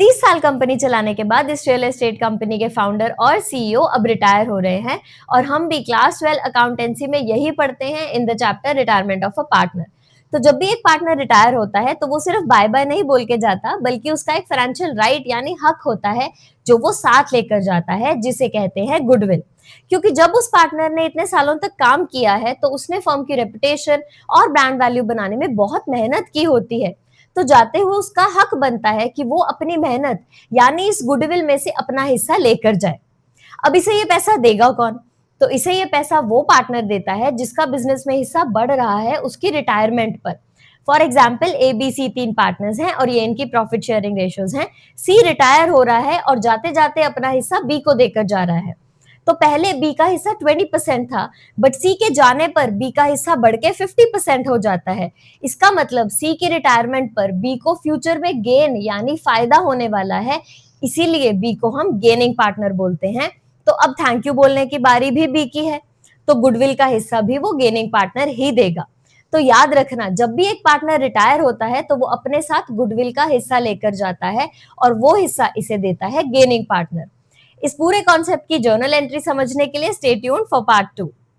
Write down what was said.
30 साल कंपनी चलाने के बाद इस रियल एस्टेट कंपनी के फाउंडर और सीईओ अब रिटायर हो रहे हैं और हम भी क्लास 12 अकाउंटेंसी में यही पढ़ते हैं in the chapter retirement of a partner. तो जब भी एक पार्टनर रिटायर होता है तो वो सिर्फ बाय बाय नहीं बोल के जाता, बल्कि उसका एक फाइनेंशियल राइट यानी हक होता है जो वो साथ लेकर जाता है, जिसे कहते हैं गुडविल। क्योंकि जब उस पार्टनर ने इतने सालों तक काम किया है तो उसने फर्म की रेपुटेशन और ब्रांड वैल्यू बनाने में बहुत मेहनत की होती है। तो जाते हुए उसका हक बनता है कि वो अपनी मेहनत यानी इस गुडविल में से अपना हिस्सा लेकर जाए। अब इसे ये पैसा देगा कौन? तो इसे ये पैसा वो पार्टनर देता है जिसका बिजनेस में हिस्सा बढ़ रहा है उसकी रिटायरमेंट पर। फॉर एग्जाम्पल ABC 3 पार्टनर्स हैं और ये इनकी प्रॉफिट शेयरिंग रेशियोज हैं। सी रिटायर हो रहा है और जाते जाते अपना हिस्सा बी को देकर जा रहा है। तो पहले बी का हिस्सा 20% था, बट सी के जाने पर बी का हिस्सा बढ़ के 50% हो जाता है। इसका मतलब सी की रिटायरमेंट पर बी को फ्यूचर में गेन यानी फायदा होने वाला है, इसीलिए बी को हम गेनिंग पार्टनर बोलते हैं। तो अब थैंक यू बोलने की बारी भी बी की है, तो गुडविल का हिस्सा भी वो गेनिंग पार्टनर ही देगा। तो याद रखना, जब भी एक पार्टनर रिटायर होता है तो वो अपने साथ गुडविल का हिस्सा लेकर जाता है और वो हिस्सा इसे देता है गेनिंग पार्टनर। इस पूरे कॉन्सेप्ट की जर्नल एंट्री समझने के लिए स्टे ट्यून्ड फॉर पार्ट 2।